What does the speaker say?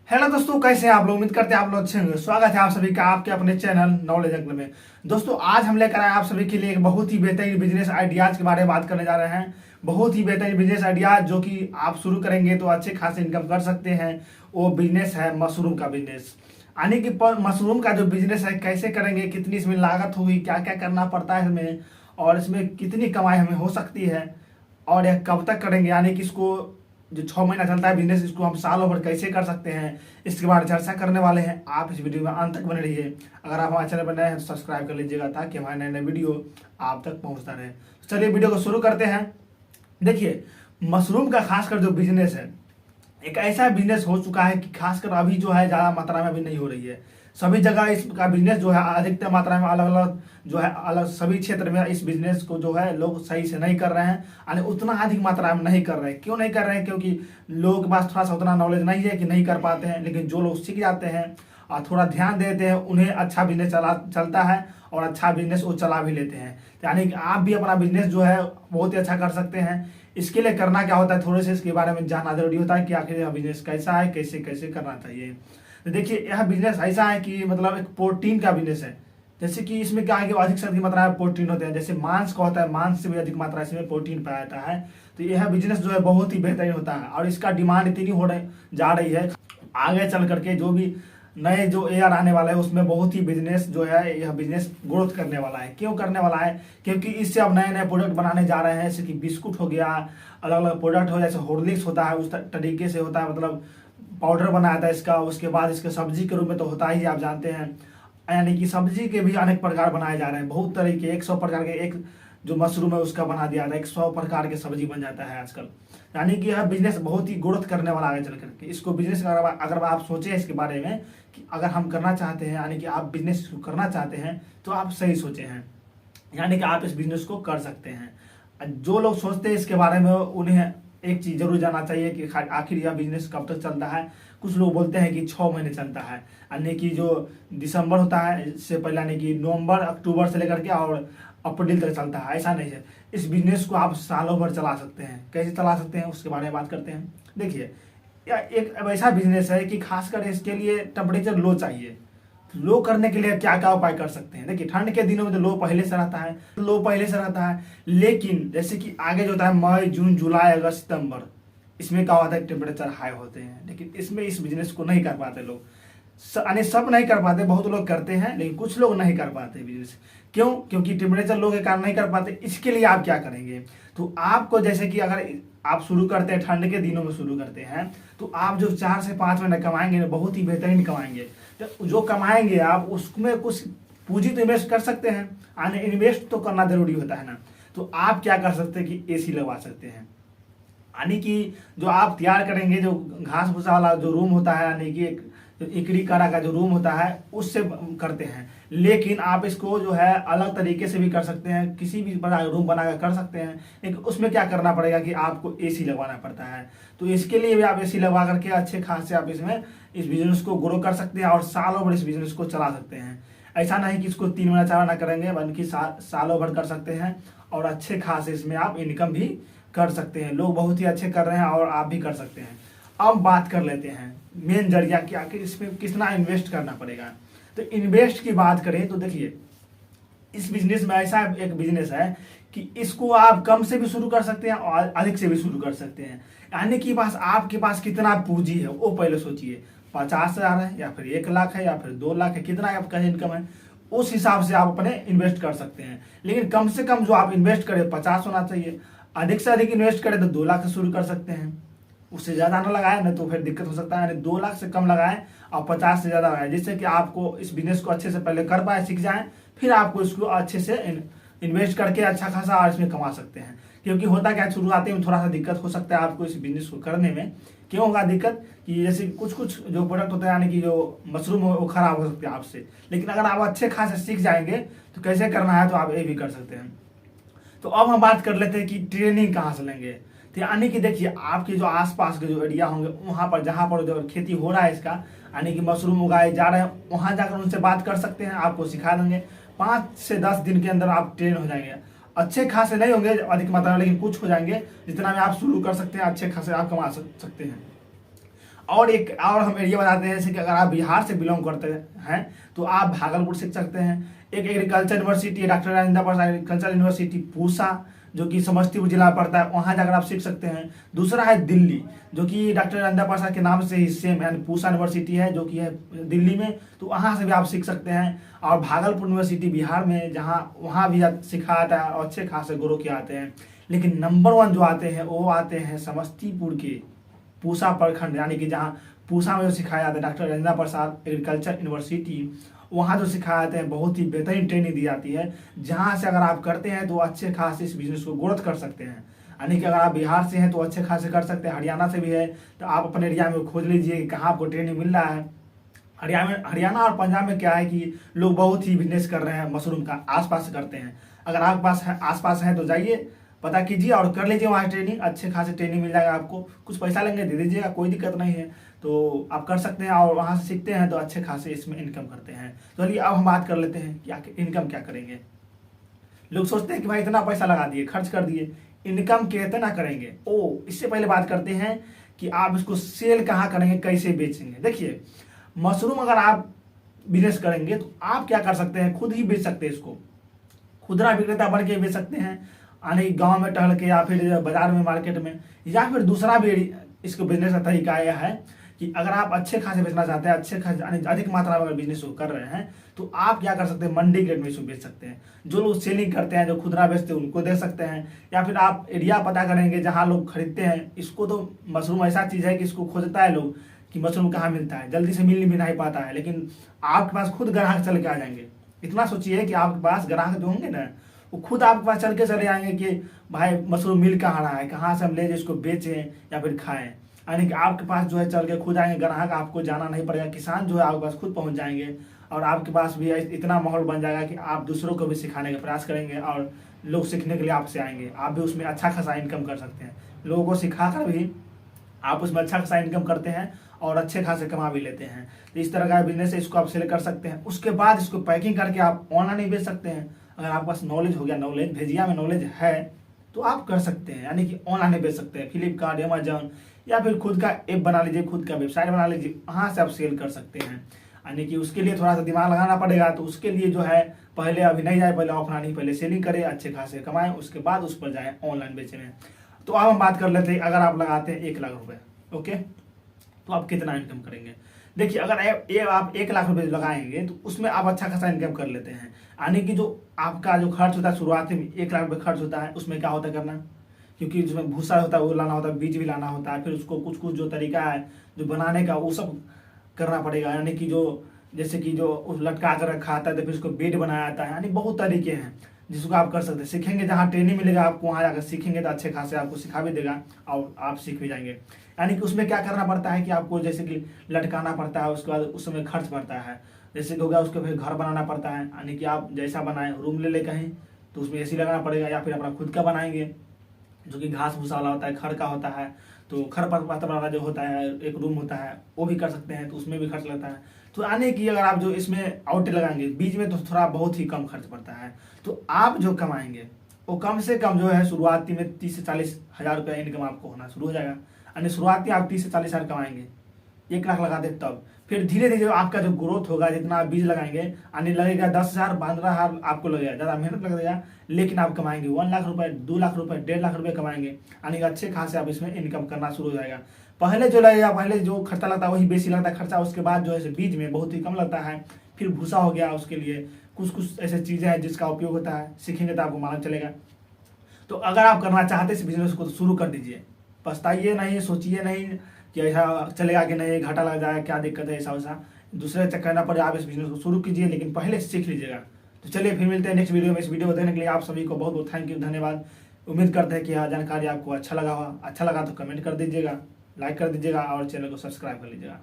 Hello दोस्तों, कैसे हैं आप लोग। उम्मीद करते हैं आप लोग अच्छे होंगे। स्वागत है आप सभी का आपके अपने चैनल नॉलेज अंकल में। दोस्तों आज हम लेकर आए आप सभी के लिए एक बहुत ही बेहतरीन बिजनेस आइडियाज के बारे में बात करने जा रहे हैं। बहुत ही बेहतरीन बिजनेस आइडिया जो कि आप शुरू करेंगे तो अच्छे खासे इनकम कर सकते हैं। वो बिजनेस है मशरूम का बिजनेस। यानी कि मशरूम का जो बिजनेस है कैसे करेंगे, कितनी इसमें लागत होगी, क्या क्या करना पड़ता है इसमें, और इसमें कितनी कमाई हमें हो सकती है, और यह कब तक करेंगे। यानी कि इसको जो 6 महीना चलता है बिजनेस, इसको हम सालों भर कैसे कर सकते हैं, इसके बारे में चर्चा करने वाले हैं। आप इस वीडियो में अंत तक बने रहिए। अगर आप हमारे चैनल पर नए हैं तो सब्सक्राइब कर लीजिएगा ताकि हमारे नए नए वीडियो आप तक पहुंचता रहे। तो चलिए वीडियो को शुरू करते हैं। देखिए, मशरूम का खासकर जो बिजनेस है एक ऐसा बिजनेस हो चुका है कि खासकर अभी जो है ज़्यादा मात्रा में अभी नहीं हो रही है। सभी जगह इसका बिजनेस जो है अधिकतर मात्रा में अलग अलग जो है अलग सभी क्षेत्र में इस बिजनेस को जो है लोग सही से नहीं कर रहे हैं। यानी उतना अधिक मात्रा में नहीं कर रहे हैं। क्यों नहीं कर रहे हैं? क्योंकि लोगों के पास थोड़ा सा उतना नॉलेज नहीं है कि नहीं कर पाते हैं। लेकिन जो लोग सीख जाते हैं और थोड़ा ध्यान देते हैं उन्हें अच्छा बिजनेस चलता है और अच्छा बिजनेस वो चला भी लेते हैं। यानी कि आप भी अपना बिजनेस जो है बहुत ही अच्छा कर सकते हैं। इसके लिए करना क्या होता है, थोड़े से इसके बारे में जानना जरूरी होता है कि आखिर यह बिजनेस कैसा है, कैसे कैसे करना चाहिए। तो देखिए, यह बिजनेस ऐसा है कि मतलब एक प्रोटीन का बिजनेस है। जैसे कि इसमें क्या है कि अधिक से अधिक मात्रा में प्रोटीन होते हैं। जैसे मांस का होता है, मांस से भी अधिक मात्रा इसमें प्रोटीन पाया जाता है। तो यह बिजनेस जो है बहुत ही बेहतरीन होता है और इसका डिमांड इतनी जा रही है। आगे चल करके जो भी नए जो एयर आने वाला है उसमें बहुत ही बिजनेस जो है यह बिजनेस ग्रोथ करने वाला है। क्यों करने वाला है? क्योंकि इससे अब नए नए प्रोडक्ट बनाने जा रहे हैं। जैसे कि बिस्कुट हो गया, अलग अलग प्रोडक्ट हो, जैसे हॉर्लिक्स होता है उस तरीके से होता है, मतलब पाउडर बनाया था इसका। उसके बाद इसके सब्जी के रूप में तो होता ही आप जानते हैं। यानी कि सब्जी के भी अनेक प्रकार बनाए जा रहे हैं। बहुत तरीके 100 प्रकार के एक जो मशरूम है उसका बना दिया था, 100 प्रकार के सब्जी बन जाता है आजकल। यानी कि यह बिजनेस बहुत ही ग्रोथ करने वाला आगे चल करके। इसको बिजनेस अगर आप सोचें इसके बारे में कि अगर हम करना चाहते हैं, यानी कि आप बिजनेस करना चाहते हैं तो आप सही सोचे हैं। यानी कि आप इस बिजनेस को कर सकते हैं। जो लोग सोचते हैं इसके बारे में उन्हें एक चीज़ जरूर जानना चाहिए कि आखिर यह बिजनेस कब तक चलता है। कुछ लोग बोलते हैं कि 6 महीने चलता है। यानी कि जो दिसंबर होता है इससे पहले, यानी कि नवंबर अक्टूबर से लेकर के और अप्रैल तक चलता है। ऐसा नहीं है। इस बिजनेस को आप सालों भर चला सकते हैं। कैसे चला सकते हैं उसके बारे में बात करते हैं। देखिए, एक ऐसा बिजनेस है कि खासकर इसके लिए टेम्परेचर लो चाहिए। लो करने के लिए क्या क्या उपाय कर सकते हैं? देखिए, ठंड के दिनों में तो लो पहले से रहता है, लेकिन जैसे कि आगे जो होता है मई जून जुलाई अगस्त सितंबर, इसमें क्या होता है टेम्परेचर हाई होते हैं। लेकिन इसमें इस बिजनेस को नहीं कर पाते लोग। यानी सब नहीं कर पाते, बहुत लोग करते हैं लेकिन कुछ लोग नहीं कर पाते बिजनेस। क्यों? क्योंकि टेम्परेचर लो के कारण नहीं कर पाते। इसके लिए आप क्या करेंगे? तो आपको जैसे कि अगर आप शुरू करते हैं ठंड के दिनों में शुरू करते हैं तो आप जो 4 से 5 महीने कमाएंगे ना, बहुत ही बेहतरीन कमाएंगे। तो जो कमाएंगे आप उसमें कुछ पूंजी तो इन्वेस्ट कर सकते हैं। यानी इन्वेस्ट तो करना जरूरी होता है ना। तो आप क्या कर सकते हैं कि एसी लगवा सकते हैं। यानी कि जो आप तैयार करेंगे, जो घास भूसा वाला जो रूम होता है, यानी कि एक इकड़ी कारा का जो रूम होता है उससे करते हैं। लेकिन आप इसको जो है अलग तरीके से भी कर सकते हैं, किसी भी रूम बनाकर कर सकते हैं। लेकिन उसमें क्या करना पड़ेगा कि आपको एसी लगवाना पड़ता है। तो इसके लिए भी आप एसी लगवा करके अच्छे खासे आप इसमें इस बिजनेस को ग्रो कर सकते हैं और सालों भर इस बिजनेस को चला सकते हैं। ऐसा नहीं कि इसको 3 महीना 4 महीना करेंगे, बल्कि सालों भर कर सकते हैं और अच्छे खासे इसमें आप इनकम भी कर सकते हैं। लोग बहुत ही अच्छे कर रहे हैं और आप भी कर सकते हैं। अब बात कर लेते हैं मेन जरिया कि आखिर इसमें कितना इन्वेस्ट करना पड़ेगा। तो इन्वेस्ट की बात करें तो देखिए, इस बिजनेस में ऐसा एक बिजनेस है कि इसको आप कम से भी शुरू कर सकते हैं और अधिक से भी शुरू कर सकते हैं। यानी कि बस आपके पास कितना पूंजी है वो पहले सोचिए। 50,000 है या फिर 1 लाख है या फिर 2 लाख है, कितना आपका इनकम है उस हिसाब से आप अपने इन्वेस्ट कर सकते हैं। लेकिन कम से कम जो आप इन्वेस्ट करें 50 होना चाहिए। अधिक से अधिक इन्वेस्ट करें तो 2 लाख से शुरू कर सकते हैं। उससे ज़्यादा ना लगाए ना तो फिर दिक्कत हो सकता है। यानी 2 लाख से कम लगाएं और 50 से ज़्यादा लगाएं, जिससे कि आपको इस बिजनेस को अच्छे से पहले कर पाए, सीख जाएं, फिर आपको इसको अच्छे से इन्वेस्ट करके अच्छा खासा और इसमें कमा सकते हैं। क्योंकि होता क्या, शुरुआती में थोड़ा सा दिक्कत हो सकता है आपको इस बिजनेस को करने में। क्यों होगा दिक्कत? कि जैसे कुछ जो प्रोडक्ट होते हैं, यानी कि जो मशरूम हो वो खराब हो सकते हैं आपसे। लेकिन अगर आप अच्छे खासे सीख जाएंगे तो कैसे करना है तो आप ये भी कर सकते हैं। तो अब हम बात कर लेते हैं कि ट्रेनिंग कहाँ से लेंगे। तो यानी कि देखिए, आपके जो आसपास के जो एरिया होंगे वहाँ पर जहाँ पर जो खेती हो रहा है इसका, यानी कि मशरूम उगाए जा रहे हैं, वहाँ जाकर उनसे बात कर सकते हैं। आपको सिखा देंगे। 5 से 10 दिन के अंदर आप ट्रेन हो जाएंगे। अच्छे खासे नहीं होंगे अधिक मात्रा में, लेकिन कुछ हो जाएंगे। जितना भी आप शुरू कर सकते हैं अच्छे खासे आप कमा सकते हैं। और हम एरिया बताते हैं, जैसे कि अगर आप बिहार से बिलोंग करते हैं तो आप भागलपुर सीख सकते हैं। एक एग्रीकल्चर यूनिवर्सिटी है, doctor Rajendra Prasad agriculture university Pusa, जो कि समस्तीपुर जिला पड़ता है, वहाँ जाकर आप सीख सकते हैं। दूसरा है दिल्ली, जो कि डॉक्टर राजेंद्र प्रसाद के नाम से ही सेम यानी पूसा यूनिवर्सिटी है, जो कि है दिल्ली में, तो वहाँ से भी आप सीख सकते हैं। और भागलपुर यूनिवर्सिटी बिहार में, जहाँ वहाँ भी सिखाया जाता है और अच्छे खासे गुरु के आते हैं। लेकिन नंबर 1 जो आते हैं वो आते हैं समस्तीपुर के पूसा प्रखंड, यानी कि जहाँ पूसा में जो सिखाया जाता है doctor Rajendra Prasad agriculture university, वहाँ जो सिखाया जाते हैं बहुत ही बेहतरीन ट्रेनिंग दी जाती है, जहाँ से अगर आप करते हैं तो अच्छे खासे इस बिजनेस को ग्रोथ कर सकते हैं। यानी कि अगर आप बिहार से हैं तो अच्छे खासे कर सकते हैं, हरियाणा से भी है तो आप अपने एरिया में खोज लीजिए कि कहाँ आपको ट्रेनिंग मिल रहा है। हरियाणा और पंजाब में क्या है कि लोग बहुत ही बिजनेस कर रहे हैं मशरूम का, आसपास करते हैं। अगर आपके पास है, आसपास है तो जाइए, पता कीजिए और कर लीजिए वहाँ ट्रेनिंग, अच्छे खासे ट्रेनिंग मिल जाएगा आपको। कुछ पैसा लेंगे दे दीजिएगा, कोई दिक्कत नहीं है, तो आप कर सकते हैं और वहाँ से सीखते हैं तो अच्छे खासे इसमें इनकम करते हैं। तो चलिए अब हम बात कर लेते हैं कि इनकम क्या करेंगे। लोग सोचते हैं कि भाई इतना पैसा लगा दिए, खर्च कर दिए, इनकम कितना करेंगे। इससे पहले बात करते हैं कि आप इसको सेल कहाँ करेंगे, कैसे बेचेंगे। देखिए, मशरूम अगर आप बिजनेस करेंगे तो आप क्या कर सकते हैं, खुद ही बेच सकते हैं इसको, खुदरा विक्रेता बन के बेच सकते हैं, यानी गांव में टहल के या फिर बाजार में, मार्केट में। या फिर दूसरा भी इसको बिजनेस का तरीका यह है कि अगर आप अच्छे खासे बेचना चाहते हैं, अच्छे खासे यानी अधिक मात्रा में अगर बिजनेस को कर रहे हैं तो आप क्या कर सकते हैं, मंडी रेट में इसको बेच सकते हैं। जो लोग सेलिंग करते हैं, जो खुदरा बेचते हैं, उनको दे सकते हैं। या फिर आप एरिया पता करेंगे जहाँ लोग खरीदते हैं इसको। तो मशरूम ऐसा चीज़ है कि इसको खोजता है लोग कि मशरूम कहाँ मिलता है, जल्दी से मिल भी नहीं पाता है, लेकिन आपके पास खुद ग्राहक चल के आ जाएंगे। इतना सोचिए कि आपके पास ग्राहक जो होंगे ना, वो खुद आपके पास चल के चले आएंगे कि भाई मशरूम मिल कहाँ रहा है, कहाँ से हम ले इसको बेचें या फिर खाएं। यानी कि आपके पास जो है चल के खुद आएंगे ग्राहक, आपको जाना नहीं पड़ेगा, किसान जो है आपके पास खुद पहुंच जाएंगे। और आपके पास भी इतना माहौल बन जाएगा कि आप दूसरों को भी सिखाने का प्रयास करेंगे और लोग सीखने के लिए आपसे आएंगे। आप भी उसमें अच्छा खासा इनकम कर सकते हैं, लोगों को सिखा कर भी आप उसमें अच्छा खासा इनकम करते हैं और अच्छे खासे कमा भी लेते हैं। तो इस तरह का बिजनेस है, इसको आप सेल कर सकते हैं। उसके बाद इसको पैकिंग करके आप ऑनलाइन बेच सकते हैं। अगर आपके पास नॉलेज हो गया, नॉलेज भेजिया में नॉलेज है तो आप कर सकते हैं, यानी कि ऑनलाइन बेच सकते हैं। फ्लिपकार्ट, अमेजन या फिर खुद का ऐप बना लीजिए, खुद का वेबसाइट बना लीजिए, वहाँ से आप सेल कर सकते हैं। यानी कि उसके लिए थोड़ा सा दिमाग लगाना पड़ेगा। तो उसके लिए जो है पहले अभी नहीं जाए, पहले ऑफलाइन ही पहले सेलिंग करें, अच्छे खासे कमाएं, उसके बाद उस पर जाएँ ऑनलाइन बेचने। तो अब हम बात कर लेते हैं, अगर आप लगाते हैं 1 लाख रुपये, ओके, तो आप कितना इनकम करेंगे। देखिए, अगर आप 1 लाख रुपए लगाएंगे तो उसमें आप अच्छा खासा इनकम कर लेते हैं। यानी कि जो आपका जो खर्च होता है शुरुआती में 1 लाख रुपये खर्च होता है, उसमें क्या होता है करना, क्योंकि जिसमें भूसा होता है वो लाना होता है, बीज भी लाना होता है, फिर उसको कुछ कुछ जो तरीका है जो बनाने का वो सब करना पड़ेगा। यानी कि जो जैसे कि जो उस लटका कर रखा आता है तो फिर उसको बेड बनाया जाता है। यानी बहुत तरीके हैं जिसको आप कर सकते हैं। सीखेंगे, जहाँ ट्रेनिंग मिलेगा आपको वहाँ जाकर सीखेंगे तो अच्छे खासे आपको सिखा भी देगा और आप सीख भी जाएंगे। यानी कि उसमें क्या करना पड़ता है कि आपको जैसे कि लटकाना पड़ता है, उसके बाद उस समय खर्च पड़ता है। जैसे कि हो गया, उसको फिर घर बनाना पड़ता है, यानी कि आप जैसा बनाएं, रूम ले कहीं तो उसमें AC लगाना पड़ेगा, या फिर अपना खुद का बनाएंगे जो कि घास भूसा वाला होता है, खड़ का होता है। तो खड़ पत्ता वाला जो होता है, एक रूम होता है, वो भी कर सकते हैं, तो उसमें भी खर्च लगता है। तो यानी कि अगर आप जो इसमें आउट लगाएंगे बीच में तो थोड़ा बहुत ही कम खर्च पड़ता है। तो आप जो कमाएंगे वो कम से कम जो है शुरुआती में 30 से 40 हज़ार रुपया इनकम आपको होना शुरू हो जाएगा। यानी शुरुआती आप 30 से 40 हज़ार कमाएंगे, 1 लाख लगा दे तब। फिर धीरे धीरे आपका जो ग्रोथ होगा, जितना आप बीज लगाएंगे, आने लगेगा 10,000 15,000 आपको लगेगा, ज़्यादा मेहनत लगेगा, लेकिन आप कमाएंगे 1 लाख रुपए, 2 लाख रुपए, 1.5 लाख रुपए कमाएंगे। यानी कि अच्छे खासे आप इसमें इनकम करना शुरू हो जाएगा। पहले जो लगेगा, पहले जो खर्चा लगता है वही बेसी लगता है खर्चा, उसके बाद जो है बीज में बहुत ही कम लगता है। फिर भूसा हो गया, उसके लिए कुछ कुछ ऐसे चीज़ें हैं जिसका उपयोग होता है, सीखेंगे तो आपको मालूम चलेगा। तो अगर आप करना चाहते हैं इस बिजनेस को तो शुरू कर दीजिए, पछताइए नहीं, सोचिए नहीं कि ऐसा चलेगा कि नहीं, घाटा लग जाएगा, क्या दिक्कत है, ऐसा वैसा दूसरे चक्कर ना पड़े। आप इस बिजनेस को शुरू कीजिए, लेकिन पहले सीख लीजिएगा। तो चलिए फिर मिलते हैं नेक्स्ट वीडियो में। इस वीडियो को देखने के लिए आप सभी को बहुत बहुत थैंक यू, धन्यवाद। उम्मीद करते हैं कि यह जानकारी आपको अच्छा लगा होगा। अच्छा लगा तो कमेंट कर दीजिएगा, लाइक कर दीजिएगा और चैनल को सब्सक्राइब कर लीजिएगा।